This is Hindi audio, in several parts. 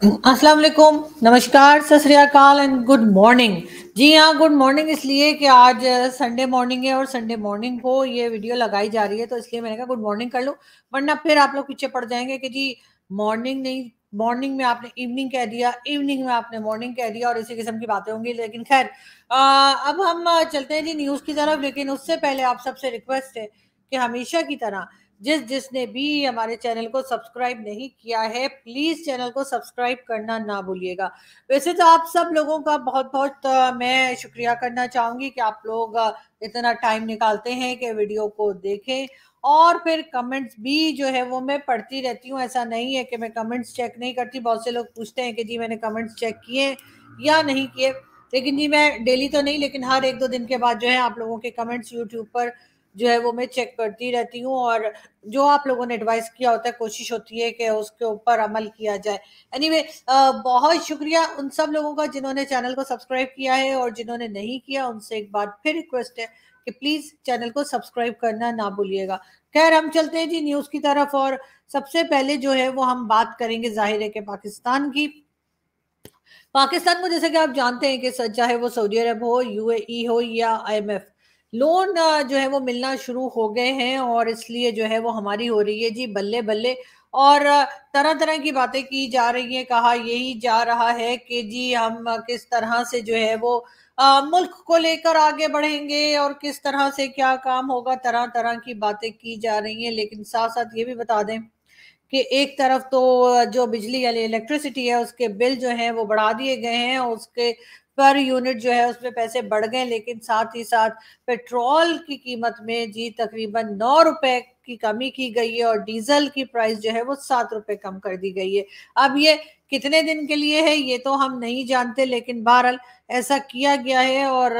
अस्सलाम वालेकुम, नमस्कार, सत श्री अकाल एंड गुड मॉर्निंग। जी हाँ, गुड मॉर्निंग इसलिए कि आज संडे मॉर्निंग है और संडे मॉर्निंग को ये वीडियो लगाई जा रही है, तो इसलिए मैंने कहा गुड मॉर्निंग कर लूँ, वरना फिर आप लोग पीछे पड़ जाएंगे कि जी मॉर्निंग नहीं, मॉर्निंग में आपने इवनिंग कह दिया, इवनिंग में आपने मॉर्निंग कह दिया और इसी किस्म की बातें होंगी। लेकिन खैर, अब हम चलते हैं जी न्यूज़ की तरफ। लेकिन उससे पहले आप सबसे रिक्वेस्ट है कि हमेशा की तरह जिसने भी हमारे चैनल को सब्सक्राइब नहीं किया है, प्लीज चैनल को सब्सक्राइब करना ना भूलिएगा। वैसे तो आप सब लोगों का बहुत बहुत मैं शुक्रिया करना चाहूंगी कि आप लोग इतना टाइम निकालते हैं कि वीडियो को देखें। और फिर कमेंट्स भी जो है वो मैं पढ़ती रहती हूँ, ऐसा नहीं है कि मैं कमेंट्स चेक नहीं करती। बहुत से लोग पूछते हैं कि जी मैंने कमेंट्स चेक किए या नहीं किए। लेकिन जी मैं डेली तो नहीं, लेकिन हर एक दो दिन के बाद जो है आप लोगों के कमेंट्स यूट्यूब पर जो है वो मैं चेक करती रहती हूँ। और जो आप लोगों ने एडवाइस किया होता है, कोशिश होती है कि उसके ऊपर अमल किया जाए। एनीवे, बहुत शुक्रिया उन सब लोगों का जिन्होंने चैनल को सब्सक्राइब किया है, और जिन्होंने नहीं किया उनसे एक बार फिर रिक्वेस्ट है कि प्लीज चैनल को सब्सक्राइब करना ना भूलिएगा। खैर, हम चलते हैं जी न्यूज की तरफ। और सबसे पहले जो है वो हम बात करेंगे जाहिर है कि पाकिस्तान की। पाकिस्तान को जैसे कि आप जानते हैं कि चाहे वो सऊदी अरब हो, यूएई हो या आईएमएफ, लोन जो है वो मिलना शुरू हो गए हैं। और इसलिए जो है वो हमारी हो रही है जी बल्ले बल्ले। और तरह तरह की बातें की जा रही हैं। कहा यही जा रहा है कि जी हम किस तरह से जो है वो मुल्क को लेकर आगे बढ़ेंगे और किस तरह से क्या काम होगा। तरह तरह की बातें की जा रही हैं। लेकिन साथ साथ ये भी बता दें कि एक तरफ तो जो बिजली यानी इलेक्ट्रिसिटी है उसके बिल जो है वो बढ़ा दिए गए हैं, उसके पर यूनिट जो है उसमें पैसे बढ़ गए। लेकिन साथ ही साथ पेट्रोल की कीमत में जी तकरीबन 9 रुपए की कमी की गई है, और डीजल की प्राइस जो है वो 7 रुपए कम कर दी गई है। अब ये कितने दिन के लिए है ये तो हम नहीं जानते, लेकिन बहरहाल ऐसा किया गया है। और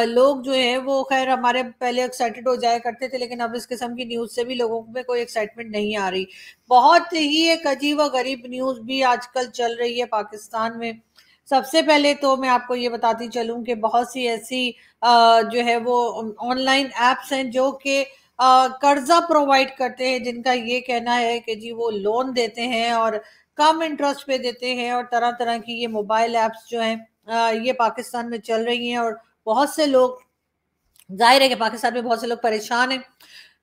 लोग जो है वो खैर हमारे पहले एक्साइटेड हो जाया करते थे, लेकिन अब इस किस्म की न्यूज से भी लोगों में कोई एक्साइटमेंट नहीं आ रही। बहुत ही एक अजीब व गरीब न्यूज भी आजकल चल रही है पाकिस्तान में। सबसे पहले तो मैं आपको ये बताती चलूं कि बहुत सी ऐसी जो है वो ऑनलाइन एप्स हैं जो कि कर्जा प्रोवाइड करते हैं, जिनका ये कहना है कि जी वो लोन देते हैं और कम इंटरेस्ट पे देते हैं। और तरह तरह की ये मोबाइल एप्स जो हैं ये पाकिस्तान में चल रही हैं। और बहुत से लोग, जाहिर है कि पाकिस्तान में बहुत से लोग परेशान हैं,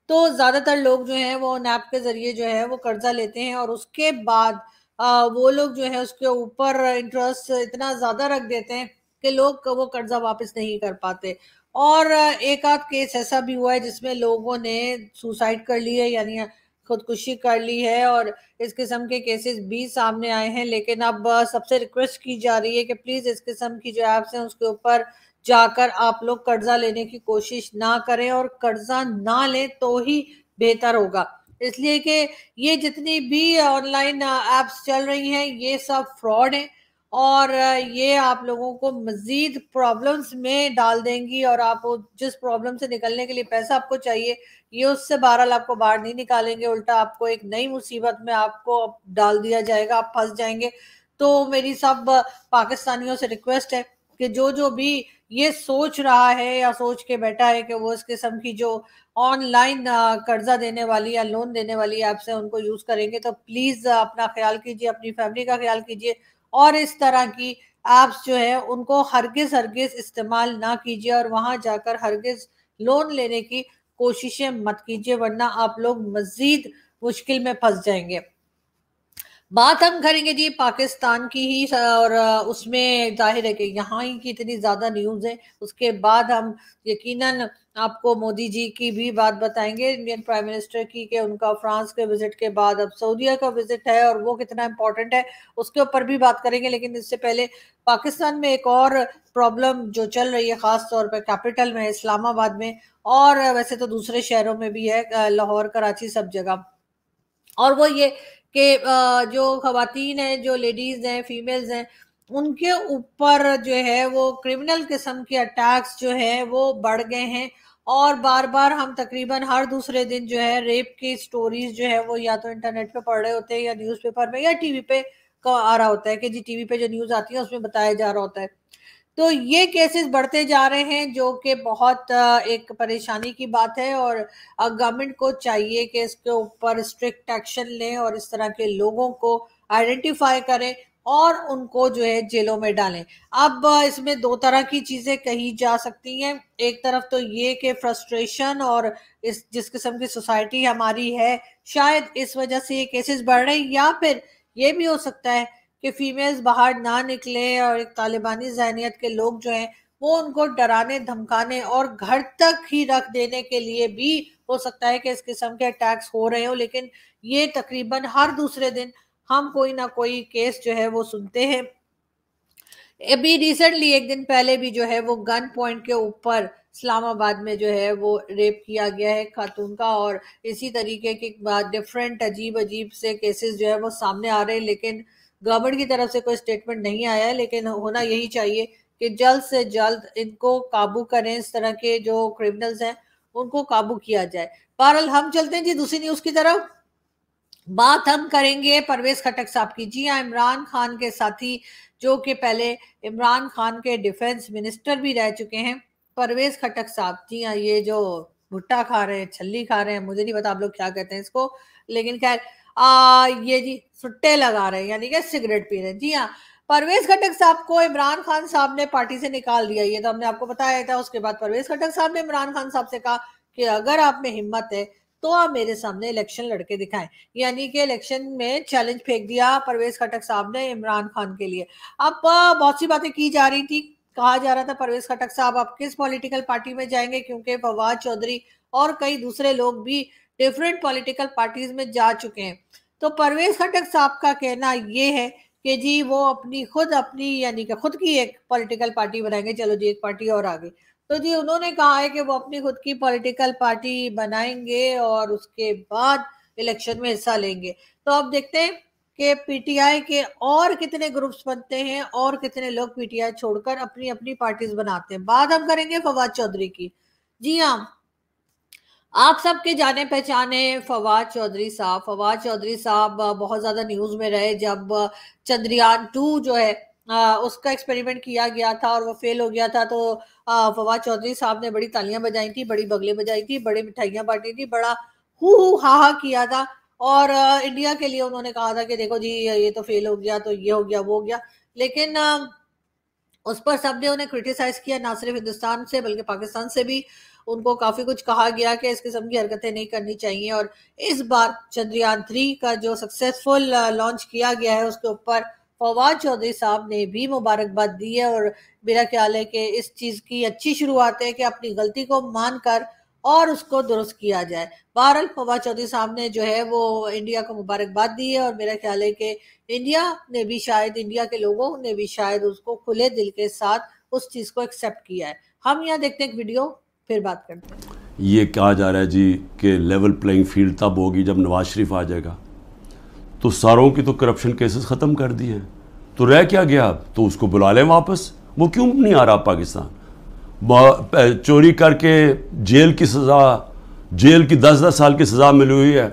तो ज्यादातर लोग जो हैं वो उन ऐप के जरिए जो है वो कर्जा लेते हैं। और उसके बाद वो लोग जो है उसके ऊपर इंटरेस्ट इतना ज्यादा रख देते हैं कि लोग वो कर्जा वापस नहीं कर पाते। और एक आध केस ऐसा भी हुआ है जिसमें लोगों ने सुसाइड कर ली है, यानी खुदकुशी कर ली है। और इस किस्म के केसेस भी सामने आए हैं। लेकिन अब सबसे रिक्वेस्ट की जा रही है कि प्लीज इस किस्म की जो एप्स हैं उसके ऊपर जाकर आप लोग कर्जा लेने की कोशिश ना करें, और कर्जा ना लें तो ही बेहतर होगा। इसलिए कि ये जितनी भी ऑनलाइन एप्स चल रही हैं ये सब फ्रॉड है। और ये आप लोगों को मजीद प्रॉब्लम्स में डाल देंगी। और आप जिस प्रॉब्लम से निकलने के लिए पैसा आपको चाहिए, ये उससे बहरहाल आपको बाहर नहीं निकालेंगे, उल्टा आपको एक नई मुसीबत में आपको डाल दिया जाएगा, आप फंस जाएंगे। तो मेरी सब पाकिस्तानियों से रिक्वेस्ट है कि जो जो भी ये सोच रहा है या सोच के बैठा है कि वो इस किस्म की जो ऑनलाइन कर्जा देने वाली या लोन देने वाली एप्स है उनको यूज करेंगे, तो प्लीज अपना ख्याल कीजिए, अपनी फैमिली का ख्याल कीजिए। और इस तरह की एप्स जो है उनको हरगिज हरगिज इस्तेमाल ना कीजिए, और वहां जाकर हरगिज लोन लेने की कोशिशें मत कीजिए, वरना आप लोग मजीद मुश्किल में फंस जाएंगे। बात हम करेंगे जी पाकिस्तान की ही। और उसमें जाहिर है कि यहाँ ही की इतनी ज्यादा न्यूज है, उसके बाद हम यकीनन आपको मोदी जी की भी बात बताएंगे, इंडियन प्राइम मिनिस्टर की, कि उनका फ्रांस के विजिट के बाद अब सऊदीया का विजिट है और वो कितना इंपॉर्टेंट है, उसके ऊपर भी बात करेंगे। लेकिन इससे पहले पाकिस्तान में एक और प्रॉब्लम जो चल रही है, खास तौर पर कैपिटल में इस्लामाबाद में, और वैसे तो दूसरे शहरों में भी है, लाहौर कराची सब जगह। और वो ये कि जो खवातीन हैं, जो लेडीज हैं, फीमेल्स हैं, उनके ऊपर जो है वो क्रिमिनल किस्म के अटैक्स जो है वो बढ़ गए हैं। और बार बार हम तकरीबन हर दूसरे दिन जो है रेप की स्टोरीज जो है वो या तो इंटरनेट पे पढ़ रहे होते हैं, या न्यूज़पेपर में, या टीवी पे आ रहा होता है कि जी टीवी पे जो न्यूज आती है उसमें बताया जा रहा होता है। तो ये केसेस बढ़ते जा रहे हैं, जो कि बहुत एक परेशानी की बात है। और गवर्नमेंट को चाहिए कि इसके ऊपर स्ट्रिक्ट एक्शन लें और इस तरह के लोगों को आइडेंटिफाई करें और उनको जो है जेलों में डालें। अब इसमें दो तरह की चीजें कही जा सकती हैं। एक तरफ तो ये कि फ्रस्ट्रेशन और इस जिस किस्म की सोसाइटी हमारी है, शायद इस वजह से ये केसेस बढ़ रहे हैं, या फिर ये भी हो सकता है कि फीमेल्स बाहर ना निकले और एक तालिबानी जहनियत के लोग जो हैं वो उनको डराने धमकाने और घर तक ही रख देने के लिए भी हो सकता है कि इस किस्म के अटैक्स हो रहे हो। लेकिन ये तकरीबन हर दूसरे दिन हम कोई ना कोई केस जो है वो सुनते हैं। अभी रिसेंटली एक दिन पहले भी जो है वो गन पॉइंट के ऊपर इस्लामाबाद में जो है वो रेप किया गया है खातून का, और इसी तरीके के डिफरेंट अजीब अजीब से केसेस जो है वो सामने आ रहे हैं। लेकिन गवर्नमेंट की तरफ से कोई स्टेटमेंट नहीं आया है, लेकिन होना यही चाहिए कि जल्द से जल्द इनको काबू करें, इस तरह के जो क्रिमिनल्स हैं उनको काबू किया जाए। बहरहाल हम चलते हैं जी दूसरी न्यूज की तरफ। बात हम करेंगे परवेज खटक साहब की। जी हाँ, इमरान खान के साथी जो कि पहले इमरान खान के डिफेंस मिनिस्टर भी रह चुके हैं, परवेज खटक साहब। जी हाँ, ये जो भुट्टा खा रहे हैं, छल्ली खा रहे हैं, मुझे नहीं पता आप लोग क्या कहते हैं इसको, लेकिन खैर ये जी सुट्टे लगा रहे हैं, यानी कि सिगरेट पी रहे हैं। जी हाँ, परवेज खटक साहब को इमरान खान साहब ने पार्टी से निकाल दिया, ये तो हमने आपको बताया था। उसके बाद परवेज खटक साहब ने इमरान खान साहब से कहा कि अगर आप में हिम्मत है तो आप मेरे सामने इलेक्शन लड़के दिखाएं, यानी कि इलेक्शन में चैलेंज फेंक दिया परवेज खटक साहब ने इमरान खान के लिए। अब बहुत सी बातें की जा रही थी, कहा जा रहा था परवेज खटक साहब आप किस पॉलिटिकल पार्टी में जाएंगे, क्योंकि फवाद चौधरी और कई दूसरे लोग भी डिफरेंट पॉलिटिकल पार्टीज में जा चुके हैं। तो परवेज खटक साहब का कहना ये है कि जी वो अपनी यानी कि खुद की एक पॉलिटिकल पार्टी बनाएंगे। चलो जी, एक पार्टी और आ गई। तो जी उन्होंने कहा है कि वो अपनी खुद की पॉलिटिकल पार्टी बनाएंगे और उसके बाद इलेक्शन में हिस्सा लेंगे। तो अब देखते हैं कि पीटीआई के और कितने ग्रुप्स बनते हैं और कितने लोग पीटीआई छोड़कर अपनी अपनी पार्टीज बनाते हैं। बात हम करेंगे फवाद चौधरी की। जी हाँ, आप सबके जाने पहचाने फवाद चौधरी साहब बहुत ज्यादा न्यूज में रहे जब चंद्रयान 2 जो है उसका एक्सपेरिमेंट किया गया था और वो फेल हो गया था। तो फवाद चौधरी साहब ने बड़ी तालियां बजाई थी, बड़ी बगले बजाई थी, बड़ी मिठाइयां बांटी थी, बड़ा हु हा हा किया था। और इंडिया के लिए उन्होंने कहा था कि देखो जी ये तो फेल हो गया, तो ये हो गया वो हो गया। लेकिन उस पर सबने उन्हें क्रिटिसाइज किया, ना सिर्फ हिंदुस्तान से बल्कि पाकिस्तान से भी उनको काफी कुछ कहा गया कि इस किस्म की हरकतें नहीं करनी चाहिए। और इस बार चंद्रयान 3 का जो सक्सेसफुल लॉन्च किया गया है उसके ऊपर फवाद चौधरी साहब ने भी मुबारकबाद दी है, और मेरा ख्याल है कि इस चीज की अच्छी शुरुआत है कि अपनी गलती को मानकर और उसको दुरुस्त किया जाए। बहरहाल फवाद चौधरी साहब ने जो है वो इंडिया को मुबारकबाद दी है, और मेरा ख्याल है कि इंडिया के लोगों ने भी शायद उसको खुले दिल के साथ उस चीज को एक्सेप्ट किया है। हम यहाँ देखते हैं एक वीडियो, फिर बात करते हैं। ये कहा जा रहा है जी कि लेवल प्लेइंग फील्ड तब होगी जब नवाज शरीफ आ जाएगा। तो सारों की तो करप्शन केसेस ख़त्म कर दिए हैं, तो रह क्या गया अब? तो उसको बुला लें वापस। वो क्यों नहीं आ रहा पाकिस्तान? चोरी करके जेल की सज़ा, जेल की 10-10 साल की सज़ा मिली हुई है।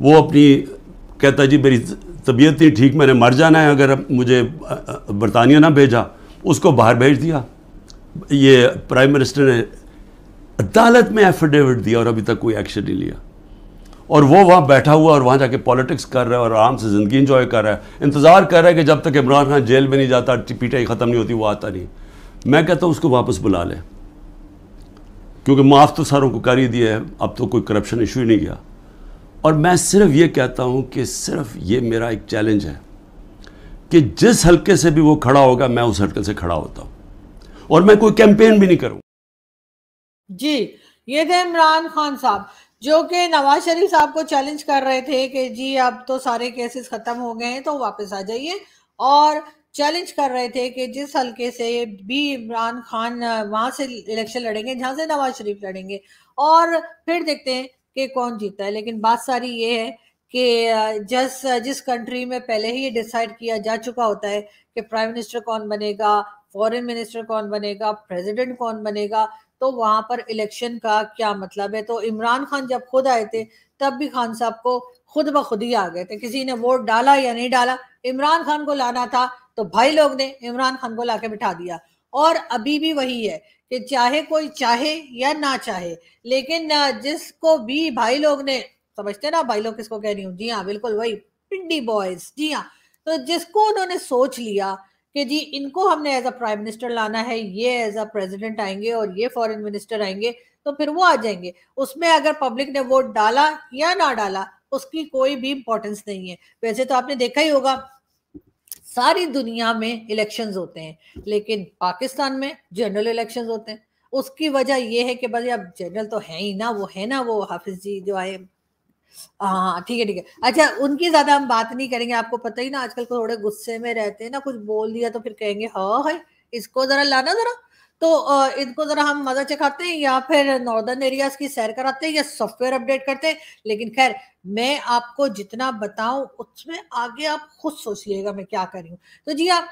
वो अपनी कहता है जी मेरी तबीयत नहीं ठीक, मैंने मर जाना है अगर मुझे बरतानिया ना भेजा। उसको बाहर भेज दिया। ये प्राइम मिनिस्टर ने अदालत में एफिडेविट दिया और अभी तक कोई एक्शन नहीं लिया। और वो वहाँ बैठा हुआ और वहाँ जाके पॉलिटिक्स कर रहा है और आराम से ज़िंदगी इंजॉय कर रहा है, इंतज़ार कर रहा है कि जब तक इमरान खान जेल में नहीं जाता, पीटाई ख़त्म नहीं होती, वो आता नहीं। मैं कहता हूँ उसको वापस बुला लें, क्योंकि माफ़ तो सारों को कर ही दिया है, अब तो कोई करप्शन इशू ही नहीं गया। और मैं सिर्फ ये कहता हूँ कि सिर्फ ये मेरा एक चैलेंज है कि जिस हल्के से भी वो खड़ा होगा मैं उस हल्के से खड़ा होता हूँ, और मैं कोई कैंपेन भी नहीं करूँ। जी, ये थे इमरान खान साहब जो कि नवाज शरीफ साहब को चैलेंज कर रहे थे कि जी अब तो सारे केसेस खत्म हो गए हैं तो वापस आ जाइए, और चैलेंज कर रहे थे कि जिस हल्के से भी इमरान खान वहां से इलेक्शन लड़ेंगे जहां से नवाज शरीफ लड़ेंगे, और फिर देखते हैं कि कौन जीतता है। लेकिन बात सारी ये है कि जिस कंट्री में पहले ही डिसाइड किया जा चुका होता है कि प्राइम मिनिस्टर कौन बनेगा, फॉरेन मिनिस्टर कौन बनेगा, प्रेसिडेंट कौन बनेगा, तो वहां पर इलेक्शन का क्या मतलब है। तो इमरान खान जब खुद आए थे तब भी खान साहब को खुद ब खुद ही आ गए थे, किसी ने वोट डाला या नहीं डाला, इमरान खान को लाना था तो भाई लोग ने इमरान खान को लाके बिठा दिया। और अभी भी वही है कि चाहे कोई चाहे या ना चाहे, लेकिन जिसको भी भाई लोग ने, समझते ना भाई लोग किसको कह रही हूँ, जी हाँ बिल्कुल वही पिंडी बॉयज, जी हाँ। तो जिसको उन्होंने सोच लिया कि जी इनको हमने एज अ प्राइम मिनिस्टर लाना है, ये एज अ प्रेसिडेंट आएंगे और ये फॉरेन मिनिस्टर आएंगे, तो फिर वो आ जाएंगे। उसमें अगर पब्लिक ने वोट डाला या ना डाला उसकी कोई भी इंपॉर्टेंस नहीं है। वैसे तो आपने देखा ही होगा सारी दुनिया में इलेक्शंस होते हैं, लेकिन पाकिस्तान में जनरल इलेक्शंस होते हैं। उसकी वजह यह है कि भाई अब जनरल तो है ही ना, वो है ना वो हाफिज जी जो आए। हाँ ठीक है ठीक है, अच्छा उनकी ज्यादा हम बात नहीं करेंगे। आपको पता ही ना आजकल थोड़े गुस्से में रहते हैं ना, कुछ बोल दिया तो फिर कहेंगे हाँ है इसको जरा लाना जरा, तो इनको जरा हम मजा चखाते हैं या फिर नॉर्दर्न एरियाज की सैर कराते हैं या सॉफ्टवेयर अपडेट करते हैं। लेकिन खैर मैं आपको जितना बताऊं उसमें आगे आप खुद सोच लीजिएगा मैं क्या कर रही हूँ। तो जी हाँ,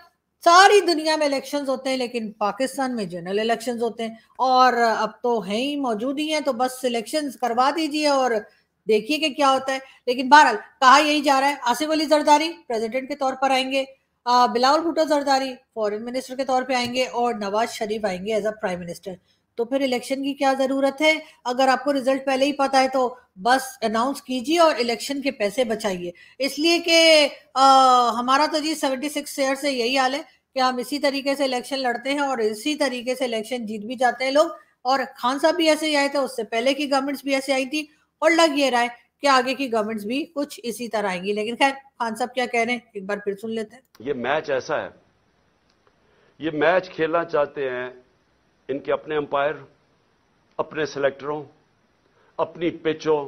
सारी दुनिया में इलेक्शंस होते हैं लेकिन पाकिस्तान में जनरल इलेक्शंस होते हैं, और अब तो है ही मौजूद ही हैं, तो बस इलेक्शंस करवा दीजिए और देखिए कि क्या होता है। लेकिन बहरहाल कहा यही जा रहा है आसिफ अली जरदारी प्रेसिडेंट के तौर पर आएंगे, बिलावल भुट्टो जरदारी फॉरेन मिनिस्टर के तौर पे आएंगे और नवाज शरीफ आएंगे एज अ प्राइम मिनिस्टर। तो फिर इलेक्शन की क्या जरूरत है? अगर आपको रिजल्ट पहले ही पता है तो बस अनाउंस कीजिए और इलेक्शन के पैसे बचाइए। इसलिए कि हमारा तो जी 76 ईयर से यही हाल है कि हम इसी तरीके से इलेक्शन लड़ते हैं और इसी तरीके से इलेक्शन जीत भी जाते हैं लोग। और खान साहब भी ऐसे ही आए थे, उससे पहले की गवर्नमेंट्स भी ऐसे आई थी, और लग ये रहा है कि आगे की गवर्नमेंट्स भी कुछ इसी तरह आएंगी। लेकिन खैर खान साहब क्या कह रहे हैं एक बार फिर सुन लेते हैं। ये मैच ऐसा है, ये मैच खेलना चाहते हैं इनके अपने अंपायर, अपने सेलेक्टरों, अपनी पिचों,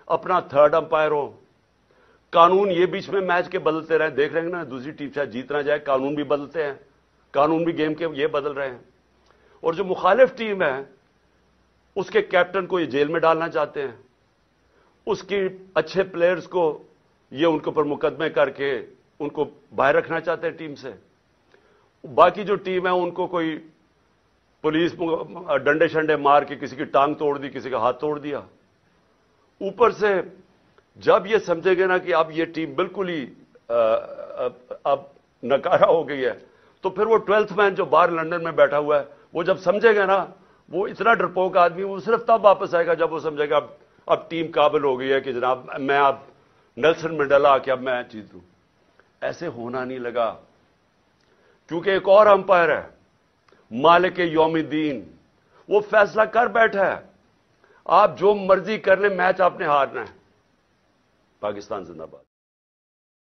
अपना थर्ड अंपायर हो, कानून ये बीच में मैच के बदलते रहे। देख रहे हैं ना, दूसरी टीम शायद जीत ना जाए, कानून भी बदलते हैं, कानून भी गेम के ये बदल रहे हैं। और जो मुखालिफ टीम है उसके कैप्टन को ये जेल में डालना चाहते हैं, उसकी अच्छे प्लेयर्स को ये उनके ऊपर मुकदमे करके उनको बाहर रखना चाहते हैं टीम से। बाकी जो टीम है उनको कोई पुलिस डंडे शंडे मार के किसी की टांग तोड़ दी, किसी का हाथ तोड़ दिया। ऊपर से जब ये समझेंगे ना कि अब ये टीम बिल्कुल ही अब नकारा हो गई है, तो फिर वो 12th मैन जो बाहर लंदन में बैठा हुआ है वो जब समझेगा ना, वो इतना डरपोक आदमी, वो सिर्फ तब वापस आएगा जब वो समझेगा अब टीम काबिल हो गई है कि जनाब मैं अब नेल्सन मंडेला आके अब मैं जीतूं। ऐसे होना नहीं लगा, क्योंकि एक और अंपायर है मालिक यौमुद्दीन, वो फैसला कर बैठा है आप जो मर्जी कर ले, मैच आपने हारना है। पाकिस्तान जिंदाबाद।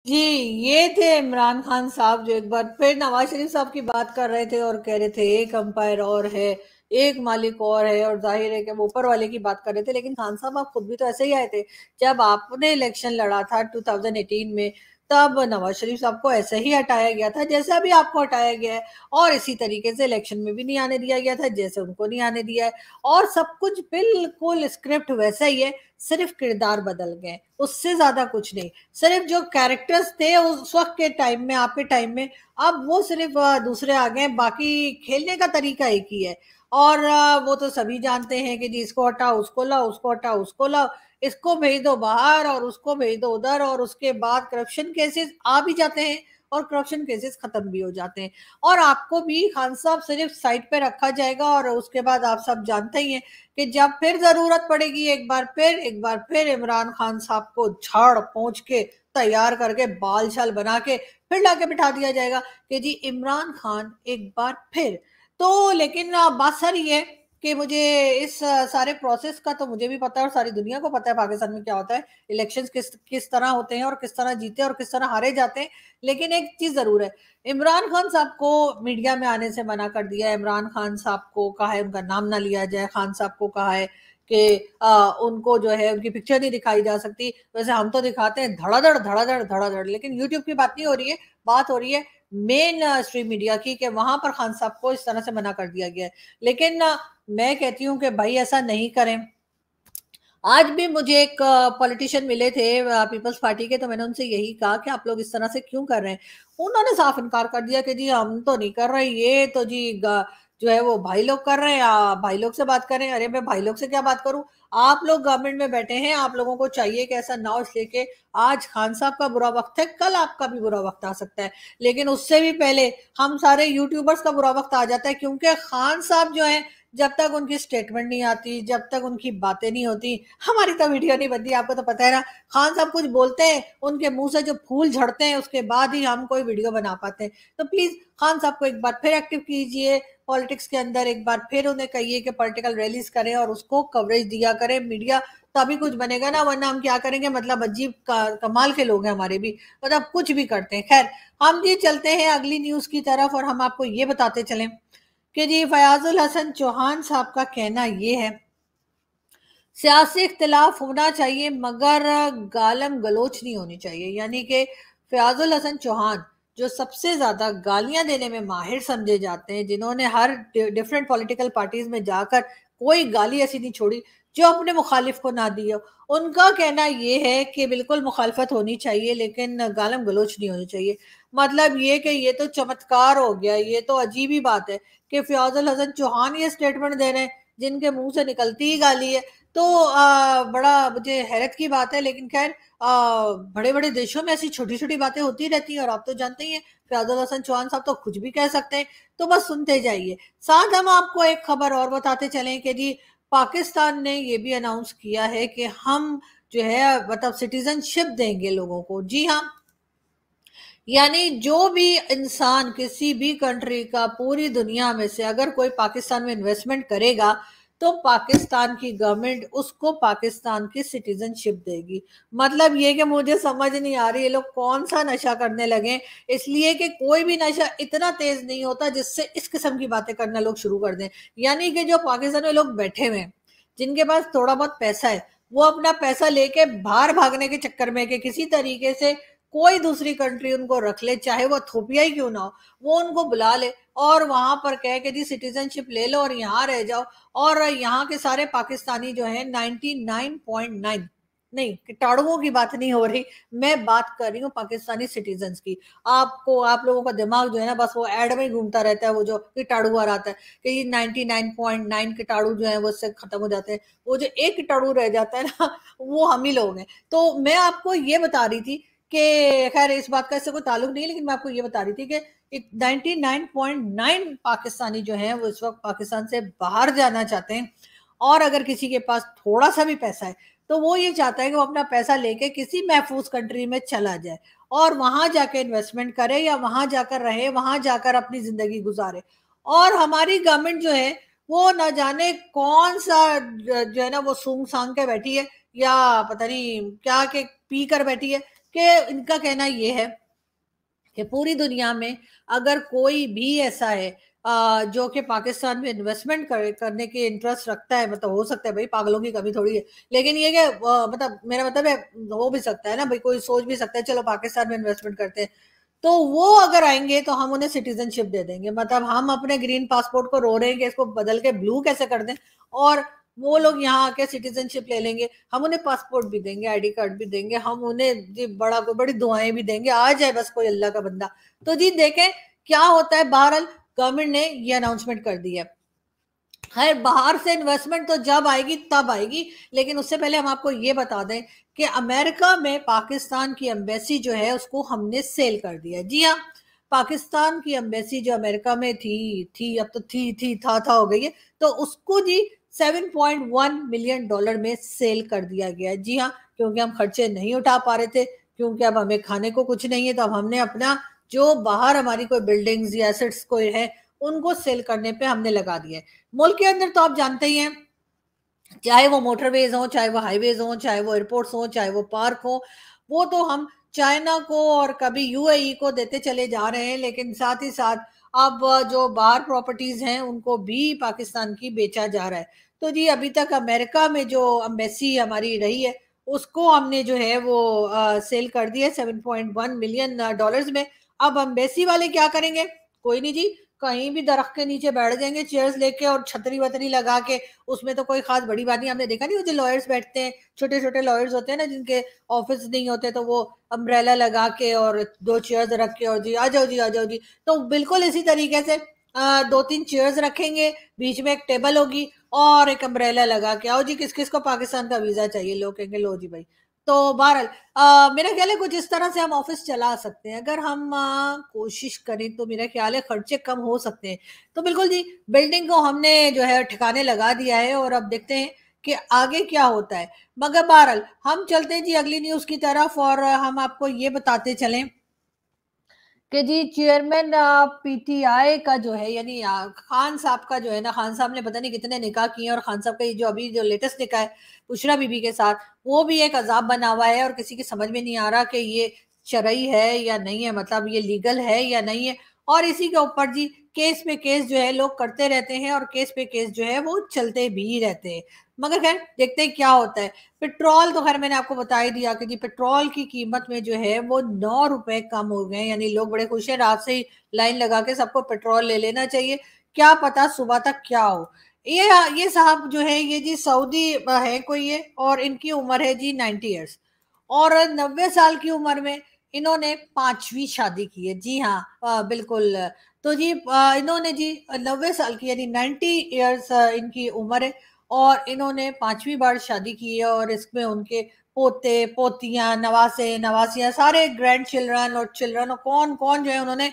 जी ये थे इमरान खान साहब जो एक बार फिर नवाज शरीफ साहब की बात कर रहे थे और कह रहे थे एक अंपायर और है, एक मालिक और है, और जाहिर है कि वो ऊपर वाले की बात कर रहे थे। लेकिन खान साहब आप खुद भी तो ऐसे ही आए थे जब आपने इलेक्शन लड़ा था 2018 में, तब नवाज शरीफ साहब को ऐसे ही हटाया गया था जैसे अभी आपको हटाया गया है, और इसी तरीके से इलेक्शन में भी नहीं आने दिया गया था जैसे उनको नहीं आने दिया है, और सब कुछ बिल्कुल स्क्रिप्ट वैसा ही है, सिर्फ किरदार बदल गए, उससे ज्यादा कुछ नहीं। सिर्फ जो कैरेक्टर्स थे उस वक्त के टाइम में, आपके टाइम में, अब वो सिर्फ दूसरे आ गए, बाकी खेलने का तरीका एक ही है। और वो तो सभी जानते हैं कि जी इसको हटाओ उसको लाओ, उसको हटाओ उसको लाओ, इसको भेज दो बाहर और उसको भेज दो उधर, और उसके बाद करप्शन केसेस आ भी जाते हैं और करप्शन केसेस खत्म भी हो जाते हैं। और आपको भी खान साहब सिर्फ साइड पे रखा जाएगा, और उसके बाद आप सब जानते ही हैं कि जब फिर जरूरत पड़ेगी एक बार फिर इमरान खान साहब को झाड़ पोंछ के तैयार करके बाल शाल बना के फिर लाके बिठा दिया जाएगा कि जी इमरान खान एक बार फिर। तो लेकिन बात सारी है कि मुझे इस सारे प्रोसेस का तो मुझे भी पता है और सारी दुनिया को पता है पाकिस्तान में क्या होता है, इलेक्शंस किस किस तरह होते हैं और किस तरह जीते और किस तरह हारे जाते हैं। लेकिन एक चीज जरूर है, इमरान खान साहब को मीडिया में आने से मना कर दिया है। इमरान खान साहब को कहा है उनका नाम ना लिया जाए, खान साहब को कहा है कि उनको जो है उनकी पिक्चर नहीं दिखाई जा सकती। वैसे हम तो दिखाते हैं धड़ाधड़ धड़ाधड़ धड़ाधड़, लेकिन यूट्यूब की बात नहीं हो रही है, बात हो रही है मेन स्ट्रीम मीडिया की, कि वहां पर खान साहब को इस तरह से मना कर दिया गया है। लेकिन मैं कहती हूँ कि भाई ऐसा नहीं करें। आज भी मुझे एक पॉलिटिशियन मिले थे पीपल्स पार्टी के, तो मैंने उनसे यही कहा कि आप लोग इस तरह से क्यों कर रहे हैं। उन्होंने साफ इनकार कर दिया कि जी हम तो नहीं कर रहे, ये तो जी जो है वो भाई लोग कर रहे हैं, भाई लोग से बात करें। अरे मैं भाई लोग से क्या बात करूं, आप लोग गवर्नमेंट में बैठे हैं, आप लोगों को चाहिए कि ऐसा ना हो, इसलिए कि आज खान साहब का बुरा वक्त है, कल आपका भी बुरा वक्त आ सकता है, लेकिन उससे भी पहले हम सारे यूट्यूबर्स का बुरा वक्त आ जाता है, क्योंकि खान साहब जो है जब तक उनकी स्टेटमेंट नहीं आती, जब तक उनकी बातें नहीं होती, हमारी तो वीडियो नहीं बनती। आपको तो पता है ना, खान साहब कुछ बोलते हैं, उनके मुंह से जो फूल झड़ते हैं उसके बाद ही हम कोई वीडियो बना पाते हैं। तो प्लीज खान साहब को एक बार फिर एक्टिव कीजिए पॉलिटिक्स के अंदर, एक बार फिर उन्हें कहिए कि पॉलिटिकल रैलीज करें और उसको कवरेज दिया करें मीडिया, तभी कुछ बनेगा ना, वरना हम क्या करेंगे। मतलब अजीब कमाल के लोग हैं हमारे भी, मतलब कुछ भी करते हैं। खैर, हम जी चलते हैं अगली न्यूज की तरफ और हम आपको ये बताते चलें कि जी फयाजुल हसन चौहान साहब का कहना ये है, सियासी इख्तिलाफ होना चाहिए मगर गालम गलोच नहीं होनी चाहिए। यानी कि फयाजुल हसन चौहान जो सबसे ज्यादा गालियां देने में माहिर समझे जाते हैं, जिन्होंने हर डिफरेंट पॉलिटिकल पार्टीज में जाकर कोई गाली ऐसी नहीं छोड़ी जो अपने मुखालिफ को ना दी हो, उनका कहना ये है कि बिल्कुल मुखालफत होनी चाहिए लेकिन गालम गलोच नहीं होनी चाहिए। मतलब ये कि ये तो चमत्कार हो गया, ये तो अजीब ही बात है कि फयाजुल हसन चौहान ये स्टेटमेंट दे रहे हैं जिनके मुंह से निकलती ही गाली है। तो बड़ा मुझे हैरत की बात है, लेकिन खैर बड़े बड़े देशों में ऐसी छोटी छोटी बातें होती रहती हैं और आप तो जानते ही हैं फयाजुल हसन चौहान साहब तो कुछ भी कह सकते हैं। तो बस सुनते जाइए। साथ हम आपको एक खबर और बताते चलें कि जी पाकिस्तान ने ये भी अनाउंस किया है कि हम जो है मतलब सिटीजनशिप देंगे लोगों को। जी हाँ, यानी जो भी इंसान किसी भी कंट्री का पूरी दुनिया में से अगर कोई पाकिस्तान में इन्वेस्टमेंट करेगा तो पाकिस्तान की गवर्नमेंट उसको पाकिस्तान की सिटीजनशिप देगी। मतलब ये कि मुझे समझ नहीं आ रही ये लोग कौन सा नशा करने लगे, इसलिए कि कोई भी नशा इतना तेज नहीं होता जिससे इस किस्म की बातें करना लोग शुरू कर दें। यानी कि जो पाकिस्तान में लोग बैठे हुए हैं जिनके पास थोड़ा बहुत पैसा है, वो अपना पैसा लेके बाहर भागने के चक्कर में कि किसी तरीके से कोई दूसरी कंट्री उनको रख ले, चाहे वो थोपिया ही क्यों ना हो, वो उनको बुला ले और वहां पर कहे कि जी सिटीजनशिप ले लो और यहाँ रह जाओ। और यहाँ के सारे पाकिस्तानी जो है 99.9, नहीं कीटाणुओं की बात नहीं हो रही, मैं बात कर रही हूँ पाकिस्तानी सिटीजन की। आप लोगों का दिमाग जो है ना बस वो एड में ही घूमता रहता है, वो जो कीटाणु आ आता है कि ये 99.9 कीटाणु जो है वो उससे खत्म हो जाते हैं, वो जो एक कीटाणु रह जाता है ना वो हम ही लोग हैं। तो मैं आपको ये बता रही थी कि खैर इस बात का इससे कोई ताल्लुक नहीं है, लेकिन मैं आपको ये बता रही थी कि 99.9 पाकिस्तानी जो है वो इस वक्त पाकिस्तान से बाहर जाना चाहते हैं। और अगर किसी के पास थोड़ा सा भी पैसा है तो वो ये चाहता है कि वो अपना पैसा लेके किसी महफूज कंट्री में चला जाए और वहां जाके इन्वेस्टमेंट करे या वहां जाकर रहे, वहां जाकर अपनी जिंदगी गुजारे। और हमारी गवर्नमेंट जो है वो न जाने कौन सा जो है ना वो सूंघ सांग के बैठी है या पता नहीं क्या के पी कर बैठी है कि इनका कहना ये है कि पूरी दुनिया में अगर कोई भी ऐसा है जो कि पाकिस्तान में इन्वेस्टमेंट करने के इंटरेस्ट रखता है, मतलब हो सकता है भाई पागलों की कमी थोड़ी है, लेकिन ये कि मतलब मेरा मतलब है हो भी सकता है ना भाई, कोई सोच भी सकता है चलो पाकिस्तान में इन्वेस्टमेंट करते हैं, तो वो अगर आएंगे तो हम उन्हें सिटीजनशिप दे देंगे। मतलब हम अपने ग्रीन पासपोर्ट को रो रहे हैं कि इसको बदल के ब्लू कैसे कर दें, और वो लोग यहाँ आके सिटीजनशिप ले लेंगे, हम उन्हें पासपोर्ट भी देंगे, आईडी कार्ड भी देंगे, हम उन्हें जी बड़ी दुआएं भी देंगे, आ जाए बस कोई अल्लाह का बंदा। तो जी देखें क्या होता है। बहरहाल गवर्नमेंट ने ये अनाउंसमेंट कर दी है। खैर बाहर से इन्वेस्टमेंट तो जब आएगी तब आएगी, लेकिन उससे पहले हम आपको ये बता दें कि अमेरिका में पाकिस्तान की एम्बेसी जो है उसको हमने सेल कर दिया। जी हाँ, पाकिस्तान की एम्बेसी जो अमेरिका में थी अब तो थी था हो गई है, तो उसको जी $7.1 मिलियन में सेल कर दिया गया है। जी हाँ, क्योंकि हम खर्चे नहीं उठा पा रहे थे, क्योंकि अब हमें खाने को कुछ नहीं है, तो अब हमने अपना जो बाहर हमारी कोई बिल्डिंग्स या एसेट्स कोई है उनको सेल करने पे हमने लगा दिया है। मुल्क के अंदर तो आप जानते ही हैं, चाहे वो मोटरवेज हो, चाहे वो हाईवेज हो, चाहे वो एयरपोर्ट्स हो, चाहे वो पार्क हो, वो तो हम चाइना को और कभी यूएई को देते चले जा रहे हैं, लेकिन साथ ही साथ अब जो बाहर प्रॉपर्टीज हैं उनको भी पाकिस्तान की बेचा जा रहा है। तो जी अभी तक अमेरिका में जो एम्बेसी हमारी रही है उसको हमने जो है वो सेल कर दिया $7.1 मिलियन में। अब एम्बेसी वाले क्या करेंगे, कोई नहीं जी, कहीं भी दरख्त के नीचे बैठ जाएंगे चेयर्स लेके और छतरी वतरी लगा के, उसमें तो कोई खास बड़ी बात नहीं। हमने देखा नहीं वो जो लॉयर्स बैठते हैं, छोटे छोटे लॉयर्स होते हैं ना जिनके ऑफिस नहीं होते, तो वो अम्ब्रेला लगा के और दो चेयर्स रख के और जी आ जाओ जी आ जाओ जी। तो बिल्कुल इसी तरीके से दो तीन चेयर्स रखेंगे, बीच में एक टेबल होगी और एक अम्ब्रेला लगा के आओ जी, किस किस को पाकिस्तान का वीजा चाहिए, लोग कहेंगे लो जी भाई। तो बहरहाल मेरा ख्याल है कुछ इस तरह से हम ऑफिस चला सकते हैं। अगर हम कोशिश करें तो मेरा ख्याल है खर्चे कम हो सकते हैं। तो बिल्कुल जी, बिल्डिंग को हमने जो है ठिकाने लगा दिया है और अब देखते हैं कि आगे क्या होता है। मगर बहरहाल हम चलते हैं जी अगली न्यूज़ की तरफ और हम आपको ये बताते चलें कि जी चेयरमैन पीटीआई का जो है यानी खान साहब का जो है ना, खान साहब ने पता नहीं कितने निकाह किए हैं और खान साहब का ये जो अभी जो लेटेस्ट निकाह है बुशरा बीबी के साथ, वो भी एक अजाब बना हुआ है और किसी की समझ में नहीं आ रहा कि ये शरई है या नहीं है, मतलब ये लीगल है या नहीं है। और इसी के ऊपर जी केस पे केस जो है लोग करते रहते हैं और केस पे केस जो है वो चलते भी रहते हैं। मगर खैर देखते हैं क्या होता है। पेट्रोल तो खैर मैंने आपको बता ही दिया कि जी पेट्रोल की कीमत में जो है वो 9 रुपए कम हो गए, यानी लोग बड़े खुश हैं। रात से ही लाइन लगा के सबको पेट्रोल ले लेना चाहिए, क्या पता सुबह तक क्या हो। ये साहब जो है ये जी सऊदी है कोई ये, और इनकी उम्र है जी 90 ईयर्स और 90 साल की उम्र में इन्होंने पांचवी शादी की है। जी हाँ, बिल्कुल। तो जी इन्होंने जी 90 साल की यानी 90 ईयर्स इनकी उम्र है और इन्होंने पांचवी बार शादी की है और इसमें उनके पोते पोतियां नवासे नवासियां सारे ग्रैंड चिल्ड्रन और चिल्ड्रन और कौन कौन जो है उन्होंने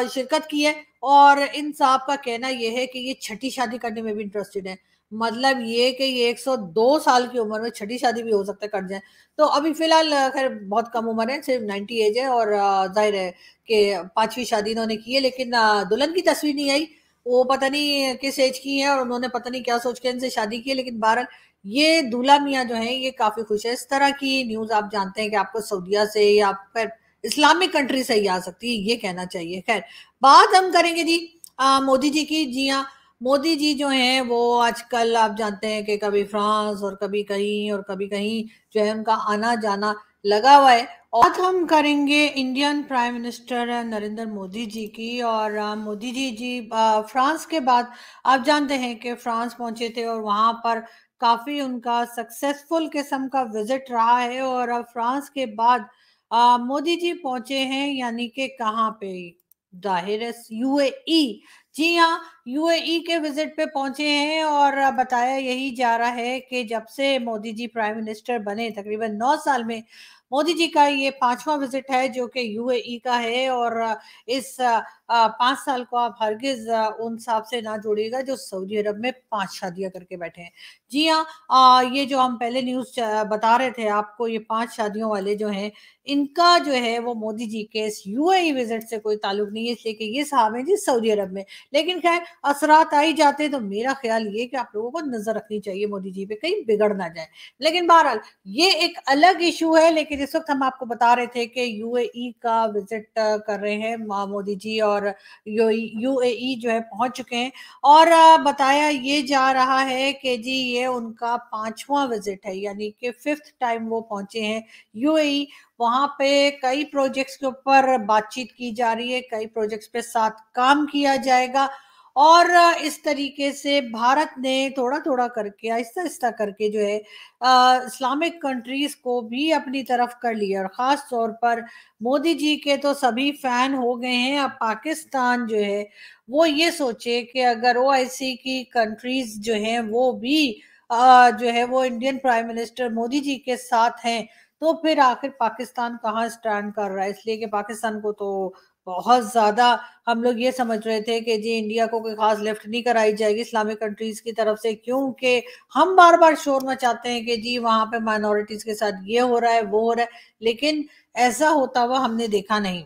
शिरकत की है। और इन साहब का कहना ये है कि ये छठी शादी करने में भी इंटरेस्टेड है, मतलब ये कि ये 102 साल की उम्र में छठी शादी भी हो सकता है कर जाए। तो अभी फिलहाल खैर बहुत कम उम्र है, सिर्फ 90 एज है और जाहिर है कि पांचवी शादी इन्होंने की है, लेकिन दुल्हन की तस्वीर नहीं आई, वो पता नहीं किस एज की है और उन्होंने पता नहीं क्या सोच के इनसे शादी की है। लेकिन बहरहाल ये दूल्हा मियाँ जो है ये काफी खुश है। इस तरह की न्यूज आप जानते हैं कि आपको सऊदिया से या फिर इस्लामिक कंट्री से ही आ सकती है, ये कहना चाहिए। खैर बात हम करेंगे जी मोदी जी की। जी हाँ, मोदी जी जो हैं वो आजकल आप जानते हैं कि कभी फ्रांस और कभी कहीं और कभी कहीं जो है उनका आना जाना लगा हुआ है। और हम करेंगे Indian prime minister Narendra Modi ji की। और मोदी जी फ्रांस के बाद आप जानते हैं कि फ्रांस पहुंचे थे और वहां पर काफी उनका सक्सेसफुल किस्म का विजिट रहा है। और अब फ्रांस के बाद मोदी जी पहुंचे हैं यानी कि कहाँ पे, जाहिर है यूएई। जी हाँ, यूएई के विजिट पे पहुंचे हैं और बताया यही जा रहा है कि जब से मोदी जी प्राइम मिनिस्टर बने तकरीबन 9 साल में मोदी जी का ये पांचवा विजिट है जो कि यूएई का है। और इस 5 साल को आप हरगिज उन साहब से ना जोड़िएगा जो सऊदी अरब में 5 शादियां करके बैठे हैं। जी हाँ, ये जो हम पहले न्यूज बता रहे थे आपको, ये 5 शादियों वाले जो हैं इनका जो है वो मोदी जी के इस यूएई विजिट से कोई ताल्लुक नहीं है, इसलिए कि ये साहब हैं जी सऊदी अरब में। लेकिन खैर असरात आ ही जाते हैं तो मेरा ख्याल ये कि आप लोगों को नजर रखनी चाहिए मोदी जी पे, कहीं बिगड़ ना जाए। लेकिन बहरहाल ये एक अलग इशू है। लेकिन इस वक्त हम आपको बता रहे थे कि यूएई का विजिट कर रहे हैं मोदी जी और यूएई जो है पहुंच चुके हैं। और बताया ये जा रहा है कि जी ये उनका पांचवा विजिट है यानी कि 5th टाइम वो पहुंचे हैं यूएई। वहां पे कई प्रोजेक्ट्स के ऊपर बातचीत की जा रही है, कई प्रोजेक्ट्स पे साथ काम किया जाएगा। और इस तरीके से भारत ने थोड़ा थोड़ा करके आहिस्ता आहिस्ता करके जो है इस्लामिक कंट्रीज को भी अपनी तरफ कर लिया। और खास तौर पर मोदी जी के तो सभी फैन हो गए हैं। अब पाकिस्तान जो है वो ये सोचे कि अगर ओआईसी की कंट्रीज जो हैं वो भी जो है वो Indian prime minister Modi ji के साथ हैं तो फिर आखिर पाकिस्तान कहाँ स्टैंड कर रहा है। इसलिए कि पाकिस्तान को तो बहुत ज्यादा हम लोग ये समझ रहे थे कि जी इंडिया को कोई खास लिफ्ट नहीं कराई जाएगी इस्लामिक कंट्रीज की तरफ से, क्योंकि हम बार बार शोर मचाते हैं कि जी वहां पे माइनॉरिटीज के साथ ये हो रहा है वो हो रहा है, लेकिन ऐसा होता हुआ हमने देखा नहीं।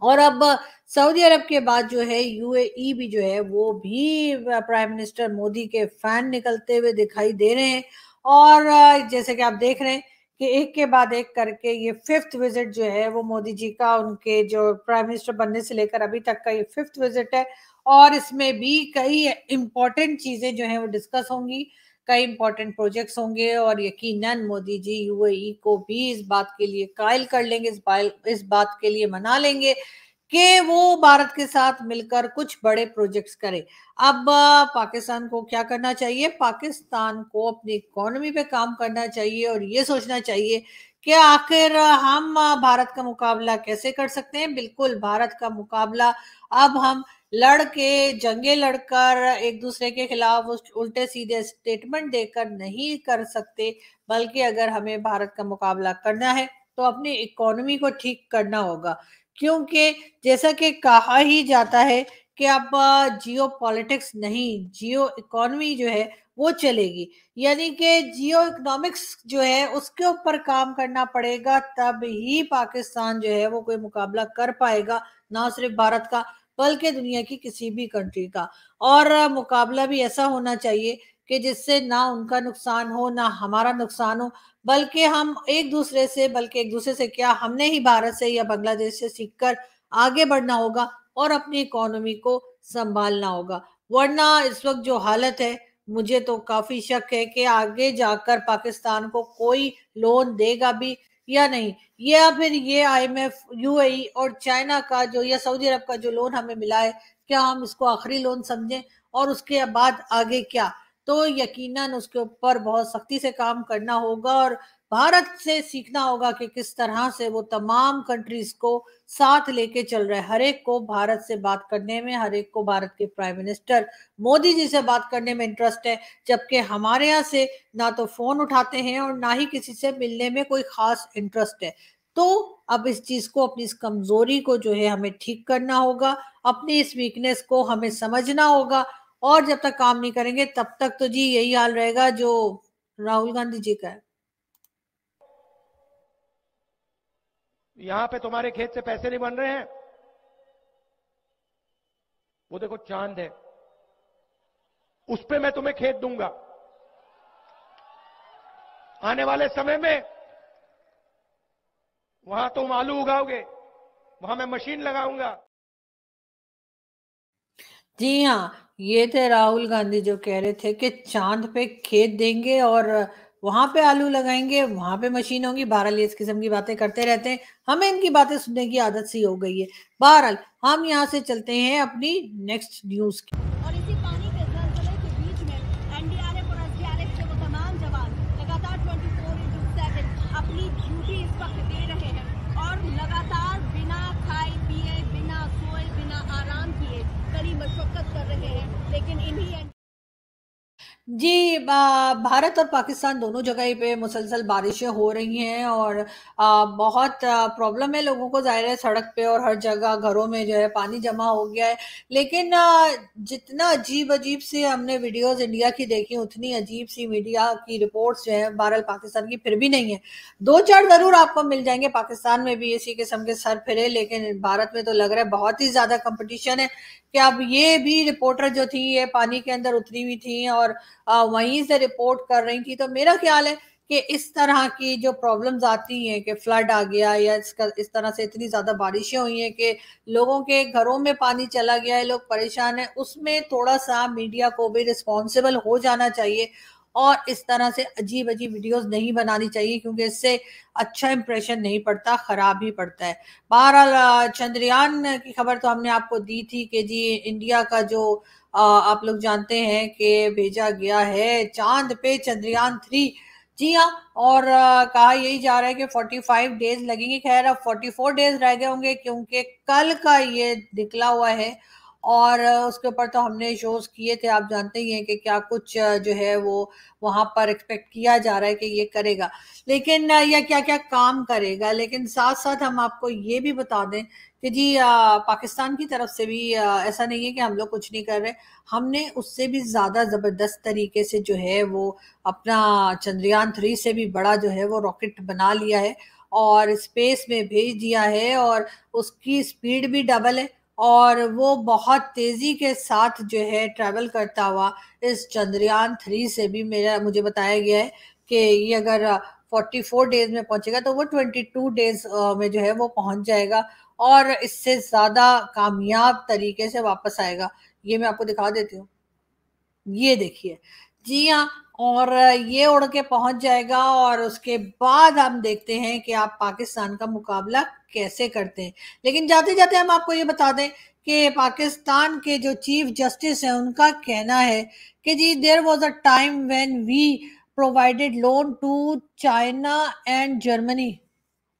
और अब सऊदी अरब के बाद जो है यूएई भी जो है वो भी प्राइम मिनिस्टर मोदी के फैन निकलते हुए दिखाई दे रहे हैं। और जैसे कि आप देख रहे हैं कि एक के बाद एक करके ये 5th विजिट जो है वो मोदी जी का उनके जो प्राइम मिनिस्टर बनने से लेकर अभी तक का ये 5th विजिट है। और इसमें भी कई इंपॉर्टेंट चीजें जो है वो डिस्कस होंगी, कई इंपॉर्टेंट प्रोजेक्ट्स होंगे और यकीनन मोदी जी यूएई को भी इस बात के लिए कायल कर लेंगे, इस बात के लिए मना लेंगे कि वो भारत के साथ मिलकर कुछ बड़े प्रोजेक्ट्स करे। अब पाकिस्तान को क्या करना चाहिए, पाकिस्तान को अपनी इकोनॉमी पे काम करना चाहिए और ये सोचना चाहिए कि आखिर हम भारत का मुकाबला कैसे कर सकते हैं। बिल्कुल भारत का मुकाबला अब हम लड़ के जंगे लड़कर एक दूसरे के खिलाफ उल्टे सीधे स्टेटमेंट देकर नहीं कर सकते, बल्कि अगर हमें भारत का मुकाबला करना है तो अपनी इकोनॉमी को ठीक करना होगा। क्योंकि जैसा कि कहा ही जाता है कि अब जियो पॉलिटिक्स नहीं, जियो इकोनॉमी जो है वो चलेगी। यानी कि जियो इकोनॉमिक्स जो है उसके ऊपर काम करना पड़ेगा, तब ही पाकिस्तान जो है वो कोई मुकाबला कर पाएगा, ना सिर्फ भारत का बल्कि दुनिया की किसी भी कंट्री का। और मुकाबला भी ऐसा होना चाहिए कि जिससे ना उनका नुकसान हो ना हमारा नुकसान हो, बल्कि हम एक दूसरे से, बल्कि एक दूसरे से क्या, हमने ही भारत से या बांग्लादेश से सीखकर आगे बढ़ना होगा और अपनी इकोनॉमी को संभालना होगा। वरना इस वक्त जो हालत है, मुझे तो काफी शक है कि आगे जाकर पाकिस्तान को कोई लोन देगा भी या नहीं, या फिर ये आईएमएफ, यूएई और चाइना का जो, या सऊदी अरब का जो लोन हमें मिला है, क्या हम इसको आखिरी लोन समझें और उसके बाद आगे क्या? तो यकीनन उसके ऊपर बहुत सख्ती से काम करना होगा और भारत से सीखना होगा कि किस तरह से वो तमाम कंट्रीज को साथ लेके चल रहा है। हर एक को भारत से बात करने में, हर एक को भारत के प्राइम मिनिस्टर मोदी जी से बात करने में इंटरेस्ट है, जबकि हमारे यहाँ से ना तो फोन उठाते हैं और ना ही किसी से मिलने में कोई खास इंटरेस्ट है। तो अब इस चीज को, अपनी इस कमजोरी को जो है हमें ठीक करना होगा, अपनी इस वीकनेस को हमें समझना होगा। और जब तक काम नहीं करेंगे तब तक तो जी यही हाल रहेगा जो राहुल गांधी जी का है। यहां पे तुम्हारे खेत से पैसे नहीं बन रहे हैं, वो देखो चांद है, उस पे मैं तुम्हें खेत दूंगा। आने वाले समय में वहां तुम आलू उगाओगे, वहां मैं मशीन लगाऊंगा। जी हाँ, ये थे राहुल गांधी जो कह रहे थे कि चांद पे खेत देंगे और वहां पे आलू लगाएंगे, वहां पे मशीन होगी। बहरहाल ये इस किस्म की बातें करते रहते हैं, हमें इनकी बातें सुनने की आदत सी हो गई है। बहरहाल हम यहाँ से चलते हैं अपनी नेक्स्ट न्यूज की। और इसी पानी के जलजले के बीच में एनडीआरएफ और एसडीआरएफ के वो तमाम जवान लगातार 24x7 अपनी ड्यूटी इस वक्त दे रहे हैं और लगातार बिना खाए पिए, बिना सोए, बिना आराम किए कड़ी मशक्कत कर रहे हैं। लेकिन इन्हीं जी, भारत और पाकिस्तान दोनों जगह पे मुसलसल बारिशें हो रही हैं और बहुत प्रॉब्लम है लोगों को, जाहिर है सड़क पे और हर जगह घरों में जो है पानी जमा हो गया है। लेकिन जितना अजीब अजीब से हमने वीडियोस इंडिया की देखी, उतनी अजीब सी मीडिया की रिपोर्ट्स जो है बहरहाल पाकिस्तान की फिर भी नहीं है। दो चार जरूर आपको मिल जाएंगे पाकिस्तान में भी इसी किस्म के सर फिरे, लेकिन भारत में तो लग रहा है बहुत ही ज्यादा कंपटीशन है कि अब ये भी रिपोर्टर जो थी ये पानी के अंदर उतरी हुई थी और वहीं से रिपोर्ट कर रही थी। तो मेरा ख्याल है कि इस तरह की जो प्रॉब्लम्स आती हैं कि फ्लड आ गया या इस तरह से इतनी ज्यादा बारिशें हुई हैं कि लोगों के घरों में पानी चला गया है, लोग परेशान हैं, उसमें थोड़ा सा मीडिया को भी रिस्पॉन्सिबल हो जाना चाहिए और इस तरह से अजीब अजीब वीडियोस नहीं बनानी चाहिए, क्योंकि इससे अच्छा इंप्रेशन नहीं पड़ता, खराब ही पड़ता है। बहरहाल चंद्रयान की खबर तो हमने आपको दी थी कि जी इंडिया का जो आप लोग जानते हैं कि भेजा गया है चांद पे चंद्रयान 3। जी हाँ, और कहा यही जा रहा है कि 45 डेज लगेंगे। खैर अब 44 डेज रह गए होंगे क्योंकि कल का ये निकला हुआ है और उसके ऊपर तो हमने शोज किए थे, आप जानते ही हैं कि क्या कुछ जो है वो वहां पर एक्सपेक्ट किया जा रहा है कि ये करेगा, लेकिन या क्या क्या काम करेगा। लेकिन साथ साथ हम आपको ये भी बता दें कि जी पाकिस्तान की तरफ से भी ऐसा नहीं है कि हम लोग कुछ नहीं कर रहे, हमने उससे भी ज्यादा जबरदस्त तरीके से जो है वो अपना चंद्रयान 3 से भी बड़ा जो है वो रॉकेट बना लिया है और स्पेस में भेज दिया है और उसकी स्पीड भी डबल है और वो बहुत तेजी के साथ जो है ट्रैवल करता हुआ इस चंद्रयान 3 से भी, मेरा मुझे बताया गया है कि ये अगर 44 डेज में पहुंचेगा तो वो 22 डेज में जो है वो पहुंच जाएगा और इससे ज्यादा कामयाब तरीके से वापस आएगा। ये मैं आपको दिखा देती हूँ, ये देखिए। जी हाँ, और ये उड़ के पहुंच जाएगा और उसके बाद हम देखते हैं कि आप पाकिस्तान का मुकाबला कैसे करते हैं। लेकिन जाते जाते हम आपको ये बता दें कि पाकिस्तान के जो चीफ जस्टिस हैं उनका कहना है कि जी there was a time when we provided loan to China and Germany.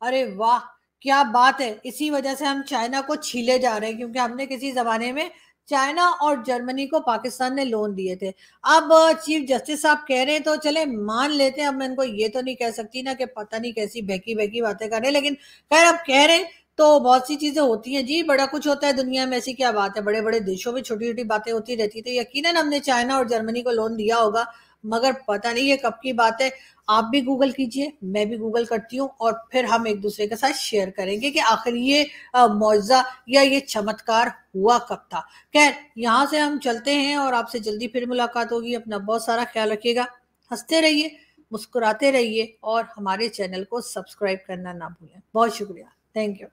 अरे वाह, क्या बात है! इसी वजह से हम चाइना को छीले जा रहे हैं, क्योंकि हमने किसी जमाने में चाइना और जर्मनी को पाकिस्तान ने लोन दिए थे। अब चीफ जस्टिस साहब कह रहे हैं तो चले मान लेते हैं, अब मैं इनको ये तो नहीं कह सकती ना कि पता नहीं कैसी बहकी बहकी बातें कर रहे हैं, लेकिन खैर अब कह रहे हैं तो बहुत सी चीजें होती हैं जी, बड़ा कुछ होता है दुनिया में, ऐसी क्या बात है, बड़े बड़े देशों में छोटी छोटी बातें होती रहती है। तो यकीनन हमने चाइना और जर्मनी को लोन दिया होगा, मगर पता नहीं ये कब की बात है। आप भी गूगल कीजिए, मैं भी गूगल करती हूँ, और फिर हम एक दूसरे के साथ शेयर करेंगे कि आखिर ये मौजज़ा या ये चमत्कार हुआ कब था। खैर यहाँ से हम चलते हैं और आपसे जल्दी फिर मुलाकात होगी। अपना बहुत सारा ख्याल रखिएगा, हंसते रहिए, मुस्कुराते रहिए और हमारे चैनल को सब्सक्राइब करना ना भूलें। बहुत शुक्रिया, थैंक यू।